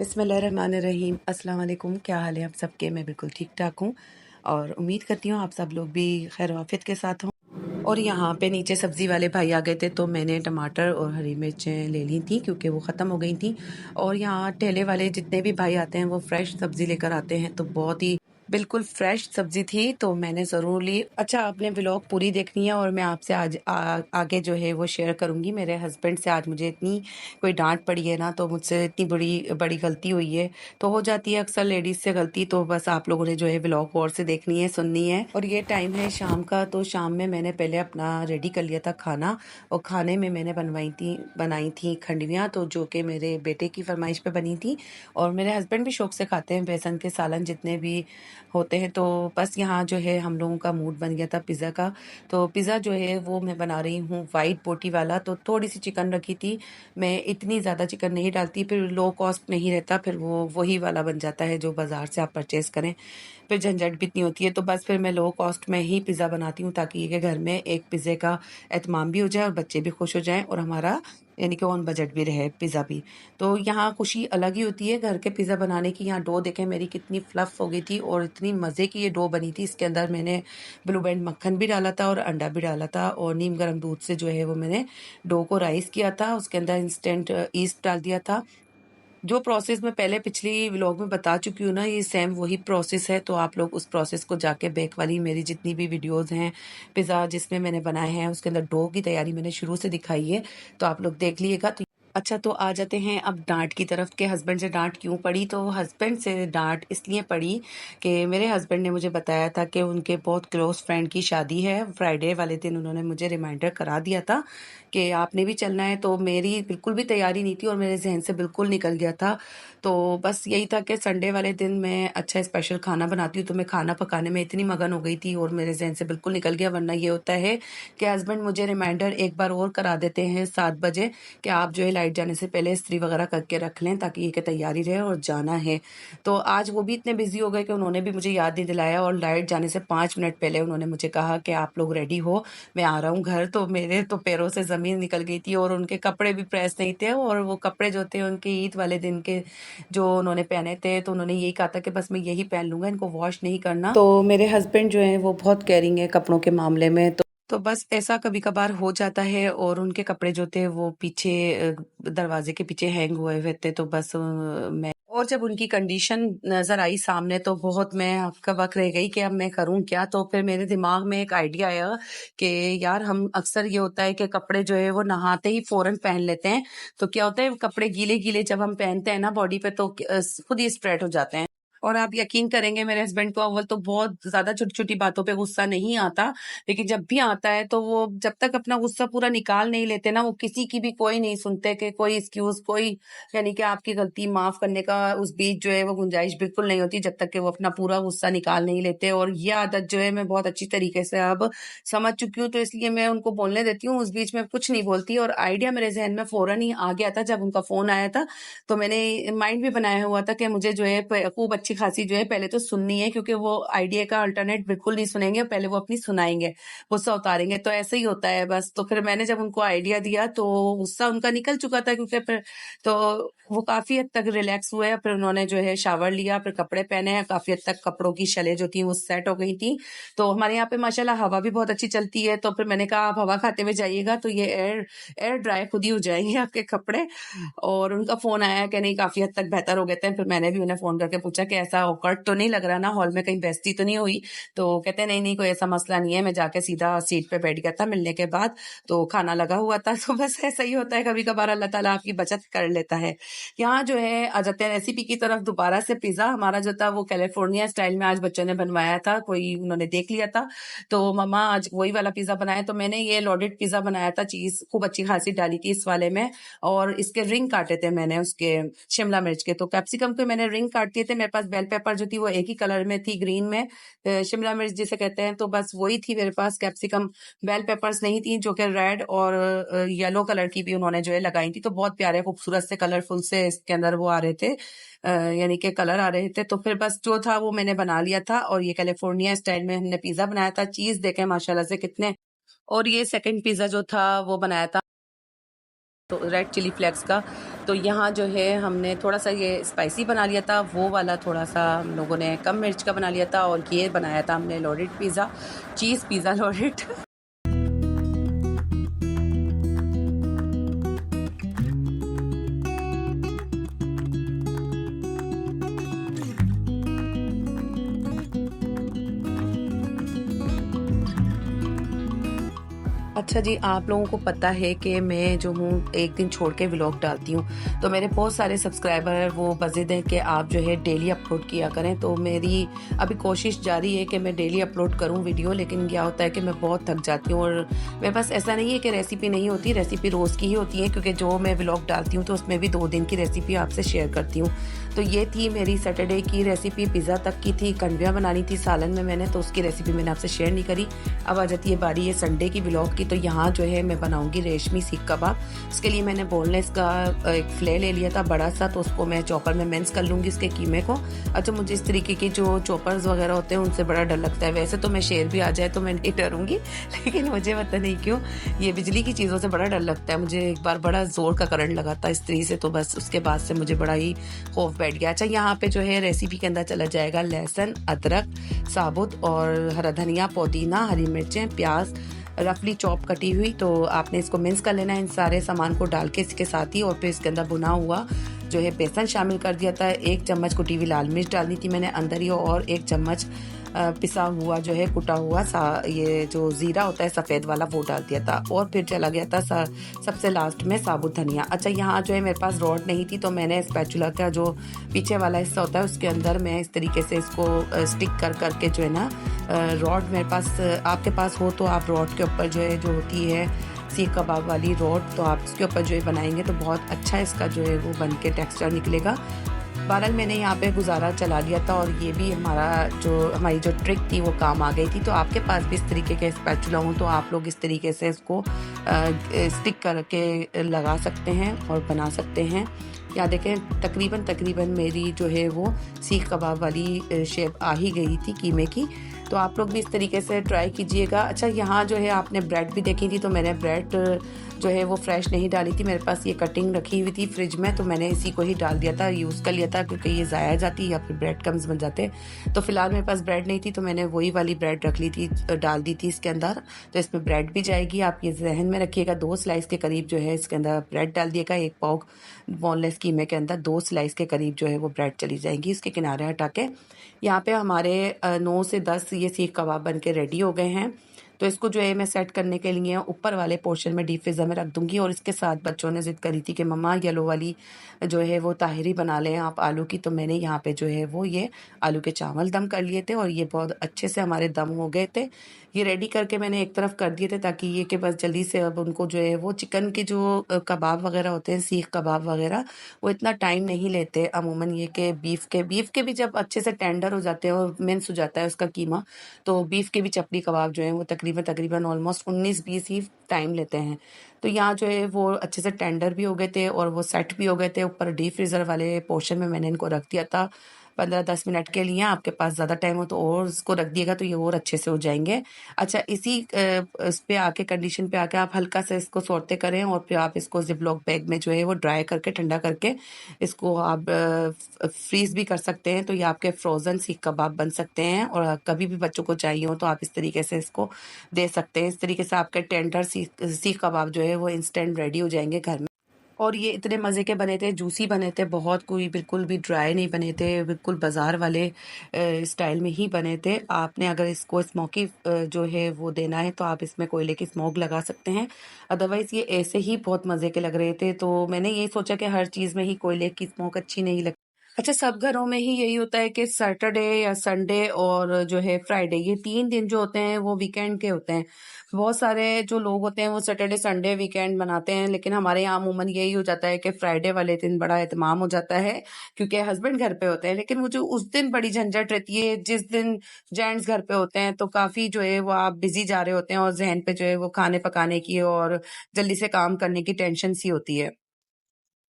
बिस्मिल्लाहिर्रहमानिर्रहीम। अस्सलाम वालेकुम। क्या हाल है आप सबके? मैं बिल्कुल ठीक ठाक हूँ और उम्मीद करती हूँ आप सब लोग भी खैर वाफियत के साथ हों। और यहाँ पे नीचे सब्ज़ी वाले भाई आ गए थे तो मैंने टमाटर और हरी मिर्चें ले ली थी क्योंकि वो ख़त्म हो गई थी। और यहाँ ठेले वाले जितने भी भाई आते हैं वो फ्रेश सब्ज़ी लेकर आते हैं, तो बहुत ही बिल्कुल फ्रेश सब्ज़ी थी, तो मैंने ज़रूर ली। अच्छा, आपने व्लॉग पूरी देखनी है और मैं आपसे आज आगे जो है वो शेयर करूँगी। मेरे हस्बैंड से आज मुझे इतनी कोई डांट पड़ी है ना, तो मुझसे इतनी बड़ी बड़ी गलती हुई है। तो हो जाती है अक्सर लेडीज़ से गलती, तो बस आप लोगों ने जो है व्लॉग गौर से देखनी है, सुननी है। और ये टाइम है शाम का, तो शाम में मैंने पहले अपना रेडी कर लिया था खाना, और खाने में मैंने बनाई थी खंडवियाँ, तो जो कि मेरे बेटे की फरमाइश पे बनी थी। और मेरे हस्बैंड भी शौक से खाते हैं बेसन के सालन जितने भी होते हैं। तो बस यहाँ जो है हम लोगों का मूड बन गया था पिज़्ज़ा का। तो पिज़्ज़ा जो है वो मैं बना रही हूँ वाइट बोटी वाला। तो थोड़ी सी चिकन रखी थी, मैं इतनी ज़्यादा चिकन नहीं डालती, फिर लो कॉस्ट नहीं रहता, फिर वो वही वाला बन जाता है जो बाज़ार से आप परचेज़ करें, फिर झंझट भी इतनी होती है। तो बस फिर मैं लो कॉस्ट में ही पिज़्ज़ा बनाती हूँ, ताकि ये घर में एक पिज़्ज़े का एहतमाम भी हो जाए और बच्चे भी खुश हो जाएँ और हमारा यानी कि ऑन बजट भी रहे पिज़्ज़ा भी। तो यहाँ खुशी अलग ही होती है घर के पिज़्ज़ा बनाने की। यहाँ डो देखें मेरी कितनी फ्लफ़ हो गई थी और इतनी मज़े की ये डो बनी थी। इसके अंदर मैंने ब्लू बैंड मक्खन भी डाला था और अंडा भी डाला था, और नीम गर्म दूध से जो है वो मैंने डो को राइस किया था। उसके अंदर इंस्टेंट ईस्ट डाल दिया था। जो प्रोसेस मैं पहले पिछली व्लॉग में बता चुकी हूँ ना, ये सेम वही प्रोसेस है। तो आप लोग उस प्रोसेस को जाके बेक वाली मेरी जितनी भी वीडियोस हैं पिज़्ज़ा जिसमें मैंने बनाए हैं, उसके अंदर डो की तैयारी मैंने शुरू से दिखाई है, तो आप लोग देख लीजिएगा। तो अच्छा, तो आ जाते हैं अब डांट की तरफ के हस्बैंड से डांट क्यों पड़ी। तो हस्बैंड से डांट इसलिए पड़ी कि मेरे हस्बैंड ने मुझे बताया था कि उनके बहुत क्लोज फ्रेंड की शादी है। फ्राइडे वाले दिन उन्होंने मुझे रिमाइंडर करा दिया था कि आपने भी चलना है। तो मेरी बिल्कुल भी तैयारी नहीं थी और मेरे जहन से बिल्कुल निकल गया था। तो बस यही था कि संडे वाले दिन मैं अच्छा स्पेशल खाना बनाती हूँ, तो मैं खाना पकाने में इतनी मगन हो गई थी और मेरे जहन से बिल्कुल निकल गया। वरना ये होता है कि हस्बैंड मुझे रिमाइंडर एक बार और करा देते हैं 7 बजे कि आप जो है लाइट जाने से पहले इस्त्री वगैरह करके रख लें, ताकि ये कि तैयारी रहे और जाना है। तो आज वो भी इतने बिजी हो गए कि उन्होंने भी मुझे याद नहीं दिलाया, और लाइट जाने से 5 मिनट पहले उन्होंने मुझे कहा कि आप लोग रेडी हो, मैं आ रहा हूँ घर। तो मेरे तो पैरों से ज़मीन निकल गई थी, और उनके कपड़े भी प्रेस नहीं थे, और वो कपड़े जो थे उनके ईद वाले दिन के जो उन्होंने पहने थे, तो उन्होंने यही कहा था कि बस मैं यही पहन लूँगा, इनको वॉश नहीं करना। तो मेरे हस्बैंड जो हैं वो बहुत केयरिंग है कपड़ों के मामले में। तो बस ऐसा कभी-कभार हो जाता है, और उनके कपड़े जो थे वो पीछे दरवाजे के पीछे हैंग हुए हुए थे। तो बस मैं और जब उनकी कंडीशन नज़र आई सामने, तो बहुत मैं हक्का-बक रह गई कि अब मैं करूँ क्या? तो फिर मेरे दिमाग में एक आइडिया आया कि यार, हम अक्सर ये होता है कि कपड़े जो है वो नहाते ही फ़ौरन पहन लेते हैं। तो क्या होता है, कपड़े गीले-गीले जब हम पहनते हैं ना बॉडी पे, तो खुद ही स्प्रेड हो जाते हैं। और आप यकीन करेंगे, मेरे हस्बैंड को अव्वल तो बहुत ज़्यादा छोटी-छोटी बातों पे गुस्सा नहीं आता, लेकिन जब भी आता है तो वो जब तक अपना गुस्सा पूरा निकाल नहीं लेते ना, वो किसी की भी कोई नहीं सुनते कि कोई एक्सक्यूज़, कोई यानी कि आपकी गलती माफ़ करने का उस बीच जो है वो गुंजाइश बिल्कुल नहीं होती, जब तक कि वो अपना पूरा गुस्सा निकाल नहीं लेते। और ये आदत जो है मैं बहुत अच्छी तरीके से अब समझ चुकी हूँ, तो इसलिए मैं उनको बोलने देती हूँ, उस बीच में कुछ नहीं बोलती। और आइडिया मेरे ज़हन में फ़ौरन ही आ गया था जब उनका फ़ोन आया था। तो मैंने माइंड भी बनाया हुआ था कि मुझे जो है खूब अच्छी खासी जो है पहले तो सुननी है, क्योंकि वो आइडिया का अल्टरनेट बिल्कुल नहीं सुनेंगे, पहले वो अपनी सुनाएंगे, गुस्सा उतारेंगे। तो ऐसे ही होता है बस। तो फिर मैंने जब उनको आइडिया दिया तो गुस्सा उनका निकल चुका था, क्योंकि फिर तो वो काफी हद तक रिलैक्स हुए। फिर उन्होंने जो है शावर लिया, फिर कपड़े पहने हैं, काफी हद तक कपड़ों की शलें जो थी वो सेट हो गई थी। तो हमारे यहाँ पे माशाल्लाह हवा भी बहुत अच्छी चलती है। तो फिर मैंने कहा आप हवा खाते हुए जाइएगा, तो ये एयर ड्राई खुद ही हो जाएंगे आपके कपड़े। और उनका फ़ोन आया कि नहीं, काफ़ी हद तक बेहतर हो गए थे। फिर मैंने भी उन्हें फ़ोन करके पूछा कि ऐसा ऑकवर्ड तो नहीं लग रहा ना, हॉल में कहीं बेइज्जती तो नहीं हुई? तो कहते हैं नहीं, नहीं, कोई ऐसा मसला नहीं है, मैं जाके सीधा सीट पे बैठ गया था मिलने के बाद, तो खाना लगा हुआ था। तो बस ऐसा ही होता है, कभी-कभार अल्लाह ताला आपकी बचत कर लेता है। यहाँ जो है आ जाते हैं रेसिपी की तरफ दोबारा से। पिज़्ज़ा हमारा जो था वो कैलिफोर्निया स्टाइल में आज बच्चों ने बनवाया था, कोई उन्होंने देख लिया था, तो मम्मा आज वही वाला पिज़्ज़ा बनाया। तो मैंने ये लोडेड पिज़्ज़ा बनाया था, चीज़ खूब अच्छी खासी डाली थी इस वाले में, और इसके रिंग काटे थे मैंने उसके शिमला मिर्च के। तो कैप्सिकम के मैंने रिंग काट दिए थे। मेरे पास बेल पेपर जो थी वो एक ही कलर में थी, ग्रीन में, शिमला मिर्च जिसे कहते हैं, तो बस वही थी मेरे पास। कैप्सिकम बेल पेपर्स नहीं थी, जो कि रेड और येलो कलर की भी उन्होंने जो है लगाई थी। तो बहुत प्यारे खूबसूरत से कलरफुल से इसके अंदर वो आ रहे थे, यानी कि कलर आ रहे थे। तो फिर बस जो था वो मैंने बना लिया था, और ये कैलिफोर्निया स्टाइल में हमने पिज़्ज़ा बनाया था। चीज़ देखें माशाल्लाह से कितने। और ये सेकंड पिज़्ज़ा जो था वो बनाया था तो रेड चिली फ्लेक्स का। तो यहाँ जो है हमने थोड़ा-सा ये स्पाइसी बना लिया था, वो वाला थोड़ा-सा हम लोगों ने कम मिर्च का बना लिया था और ये बनाया था हमने loaded pizza, cheese pizza loaded. अच्छा जी, आप लोगों को पता है कि मैं जो हूँ एक दिन छोड़ के व्लॉग डालती हूँ, तो मेरे बहुत सारे सब्सक्राइबर वो बज़िद हैं कि आप जो है डेली अपलोड किया करें। तो मेरी अभी कोशिश जारी है कि मैं डेली अपलोड करूँ वीडियो, लेकिन क्या होता है कि मैं बहुत थक जाती हूँ और मेरे पास ऐसा नहीं है कि रेसिपी नहीं होती, रेसिपी रोज़ की ही होती है, क्योंकि जो मैं व्लॉग डालती हूँ तो उसमें भी 2 दिन की रेसिपी आपसे शेयर करती हूँ। तो ये थी मेरी सैटरडे की रेसिपी, पिज़्ज़ा तक की थी, कंडवियाँ बनानी थी सालन में मैंने, तो उसकी रेसिपी मैंने आपसे शेयर नहीं करी। अब आ जाती है बारी ये संडे की व्लॉग की। तो यहाँ जो है मैं बनाऊंगी रेशमी सीख कबाब। उसके लिए मैंने बोनलेस का एक फ़िले ले लिया था बड़ा सा, तो उसको मैं चॉपर में मिक्स कर लूँगी इसके कीमे को। अच्छा, मुझे इस तरीके की जो चॉपर्स वगैरह होते हैं उनसे बड़ा डर लगता है। वैसे तो मैं शेर भी आ जाए तो मैं नहीं डरूँगी, लेकिन मुझे पता नहीं क्यों ये बिजली की चीज़ों से बड़ा डर लगता है। मुझे एक बार बड़ा ज़ोर का करंट लगा था इस्त्री से, तो बस उसके बाद से मुझे बड़ा ही खौफ बैठ गया। अच्छा, यहाँ पे जो है रेसिपी के अंदर चला जाएगा लहसुन, अदरक साबुत और हरा धनिया, पुदीना, हरी मिर्चें, प्याज रफली चॉप कटी हुई। तो आपने इसको मिक्स कर लेना है इन सारे सामान को डाल के इसके साथ ही, और फिर इसके अंदर भुना हुआ जो है बेसन शामिल कर दिया था। 1 चम्मच कुटी हुई लाल मिर्च डालनी थी मैंने अंदर ही, और 1 चम्मच पिसा हुआ जो है कुटा हुआ ये जो ज़ीरा होता है सफ़ेद वाला वो डाल दिया था, और फिर चला गया था सबसे लास्ट में साबुत धनिया। अच्छा, यहाँ जो है मेरे पास रॉड नहीं थी, तो मैंने स्पैचुला का जो पीछे वाला हिस्सा होता है उसके अंदर मैं इस तरीके से इसको स्टिक कर करके जो है ना, रॉड मेरे पास आपके पास हो तो आप रॉड के ऊपर जो है जो होती है सीख कबाब वाली रॉड, तो आप उसके ऊपर जो है बनाएंगे तो बहुत अच्छा इसका जो है वो बन के टेक्स्चर निकलेगा। बहरहाल मैंने यहाँ पे गुजारा चला लिया था, और ये भी हमारी जो ट्रिक थी वो काम आ गई थी। तो आपके पास भी इस तरीके के स्पैचुला हो तो आप लोग इस तरीके से इसको स्टिक करके लगा सकते हैं और बना सकते हैं। या देखें तकरीबन मेरी जो है वो सीख कबाब वाली शेप आ ही गई थी कीमे की। तो आप लोग भी इस तरीके से ट्राई कीजिएगा। अच्छा, यहाँ जो है आपने ब्रेड भी देखी थी, तो मैंने ब्रेड जो है वो फ्रेश नहीं डाली थी, मेरे पास ये कटिंग रखी हुई थी फ्रिज में, तो मैंने इसी को ही डाल दिया था, यूज़ कर लिया था, क्योंकि ये ज़ाया जाती या फिर ब्रेड कम्स बन जाते। तो फिलहाल मेरे पास ब्रेड नहीं थी, तो मैंने वही वाली ब्रेड रख ली थी, डाल दी थी इसके अंदर। तो इसमें ब्रेड भी जाएगी, आप ये जहन में रखिएगा। 2 स्लाइस के करीब जो है इसके अंदर ब्रेड डाल दिएगा। 1 पाव बोनलेस कीमे के अंदर 2 स्लाइस के करीब जो है वो ब्रेड चली जाएंगी। इसके किनारे हटा के यहाँ पे हमारे 9 से 10 ये सीख कबाब बन के रेडी हो गए हैं। तो इसको जो है मैं सेट करने के लिए ऊपर वाले पोर्शन में डीप फ्रीज़र में रख दूँगी। और इसके साथ बच्चों ने ज़िद करी थी कि मम्मा येलो वाली जो है वो ताहिरी बना लें आप आलू की। तो मैंने यहाँ पे जो है वो ये आलू के चावल दम कर लिए थे, और ये बहुत अच्छे से हमारे दम हो गए थे। ये रेडी करके मैंने एक तरफ कर दिए थे, ताकि ये कि बस जल्दी से अब उनको जो है वो चिकन के जो कबाब वगैरह होते हैं, सीख कबाब वगैरह, वो इतना टाइम नहीं लेते अमूमन। ये कि बीफ के भी जब अच्छे से टेंडर हो जाते हैं और मिन्स हो जाता है उसका कीमा, तो बीफ के भी चपली कबाब जो हैं वो तकरीबन ऑलमोस्ट 19-20 ही टाइम लेते हैं। तो यहाँ जो है वो अच्छे से टेंडर भी हो गए थे और वो सेट भी हो गए थे। ऊपर डीप फ्रीज़र वाले पोर्शन में मैंने इनको रख दिया था 15-10 मिनट के लिए। आपके पास ज़्यादा टाइम हो तो और इसको रख दिएगा, तो ये और अच्छे से हो जाएंगे। अच्छा, इस पे आके कंडीशन पे आके आप हल्का सा इसको सौते करें, और फिर आप इसको ज़िप-लॉक बैग में जो है वो ड्राई करके ठंडा करके इसको आप फ्रीज़ भी कर सकते हैं। तो ये आपके फ्रोज़न सीख कबाब बन सकते हैं, और कभी भी बच्चों को चाहिए हो तो आप इस तरीके से इसको दे सकते हैं। इस तरीके से आपके टेंडर सीख कबाब जो है वो इंस्टेंट रेडी हो जाएंगे घर में। और ये इतने मज़े के बने थे, जूसी बने थे बहुत, कोई बिल्कुल भी ड्राई नहीं बने थे, बिल्कुल बाज़ार वाले स्टाइल में ही बने थे। आपने अगर इसको स्मोकी जो है वो देना है तो आप इसमें कोयले की स्मोक लगा सकते हैं, अदरवाइज़ ये ऐसे ही बहुत मज़े के लग रहे थे। तो मैंने ये सोचा कि हर चीज़ में ही कोयले की स्मोक अच्छी नहीं लगती। अच्छा, सब घरों में ही यही होता है कि सैटरडे या संडे और जो है फ्राइडे, ये 3 दिन जो होते हैं वो वीकेंड के होते हैं। बहुत सारे जो लोग होते हैं वो सैटरडे संडे वीकेंड मनाते हैं, लेकिन हमारे यहाँ अमूमन यही हो जाता है कि फ्राइडे वाले दिन बड़ा एहतमाम हो जाता है, क्योंकि हस्बैंड घर पे होते हैं। लेकिन वो जो उस दिन बड़ी झंझट रहती है, जिस दिन जेंट्स घर पे होते हैं, तो काफ़ी जो है वो आप बिज़ी जा रहे होते हैं, और ज़हन पे जो है वो खाने पकाने की और जल्दी से काम करने की टेंशन सी होती है।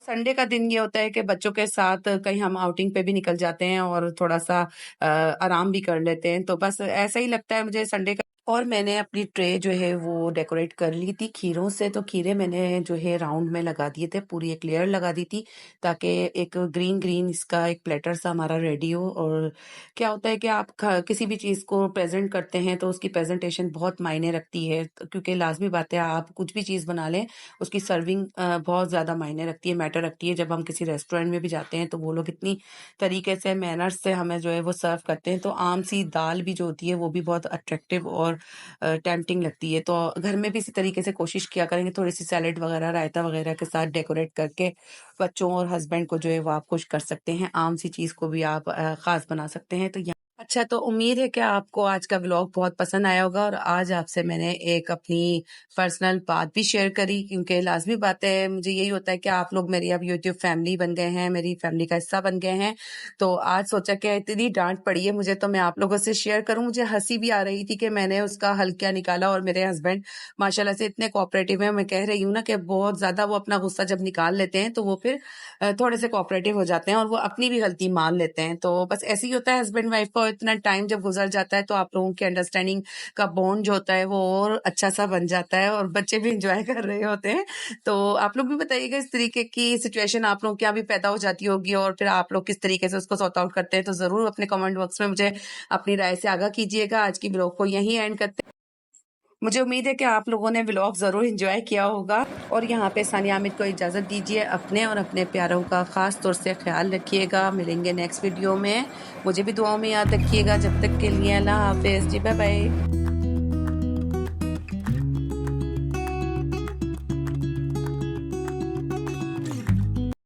संडे का दिन ये होता है कि बच्चों के साथ कहीं हम आउटिंग पे भी निकल जाते हैं और थोड़ा-सा आराम भी कर लेते हैं। तो बस ऐसा ही लगता है मुझे संडे का। और मैंने अपनी ट्रे जो है वो डेकोरेट कर ली थी खीरों से। तो खीरे मैंने जो है राउंड में लगा दिए थे, पूरी एक लेयर लगा दी थी ताकि एक ग्रीन ग्रीन इसका एक प्लेटर सा हमारा रेडी हो। और क्या होता है कि आप किसी भी चीज़ को प्रेजेंट करते हैं तो उसकी प्रेजेंटेशन बहुत मायने रखती है, क्योंकि लाजमी बात है आप कुछ भी चीज़ बना लें उसकी सर्विंग बहुत ज़्यादा मायने रखती है, मैटर रखती है। जब हम किसी रेस्टोरेंट में भी जाते हैं तो वो लोग इतनी तरीके से मैनर्स से हमें जो है वो सर्व करते हैं। तो आम सी दाल भी जो होती है वो भी बहुत अट्रैक्टिव और टेम्प्टिंग लगती है। तो घर में भी इसी तरीके से कोशिश किया करेंगे, थोड़ी-सी सैलेड वगैरह, रायता वगैरह के साथ डेकोरेट करके बच्चों और हस्बैंड को जो है वो आप खुश कर सकते हैं। आम सी चीज़ को भी आप ख़ास बना सकते हैं। तो अच्छा, तो उम्मीद है कि आपको आज का व्लॉग बहुत पसंद आया होगा। और आज आपसे मैंने एक अपनी पर्सनल बात भी शेयर करी, क्योंकि लाज़मी बात है, मुझे यही होता है कि आप लोग मेरी अब यूट्यूब फैमिली बन गए हैं, मेरी फैमिली का हिस्सा बन गए हैं। तो आज सोचा कि इतनी डाँट पड़ी है मुझे, तो मैं आप लोगों से शेयर करूँ। मुझे हँसी भी आ रही थी कि मैंने उसका हल क्या निकाला, और मेरे हस्बैंड माशाल्लाह से इतने कोऑपरेटिव हैं। मैं कह रही हूँ ना कि बहुत ज़्यादा वो अपना गुस्सा जब निकाल लेते हैं तो वो फिर थोड़े से कोऑपरेटिव हो जाते हैं और वो अपनी भी गलती मान लेते हैं। तो बस ऐसे ही होता है हस्बैंड वाइफ का, इतना टाइम जब गुजर जाता है तो आप लोगों की अंडरस्टैंडिंग का बॉन्ड जो होता है वो और अच्छा सा बन जाता है, और बच्चे भी इंजॉय कर रहे होते हैं। तो आप लोग भी बताइएगा इस तरीके की सिचुएशन आप लोगों के यहाँ भी पैदा हो जाती होगी, और फिर आप लोग किस तरीके से उसको सॉर्ट आउट करते हैं। तो जरूर अपने कमेंट बॉक्स में मुझे अपनी राय से आगाह कीजिएगा। आज की ब्लॉग को यहीं एंड करते हैं। मुझे उम्मीद है कि आप लोगों ने व्लॉग ज़रूर एंजॉय किया होगा। और यहाँ पे सानिया हामिद को इजाज़त दीजिए। अपने और अपने प्यारों का ख़ास तौर से ख्याल रखिएगा। मिलेंगे नेक्स्ट वीडियो में। मुझे भी दुआओं में याद रखिएगा। जब तक के लिए अल्लाह हाफ़िज़ जी, बाय बाय।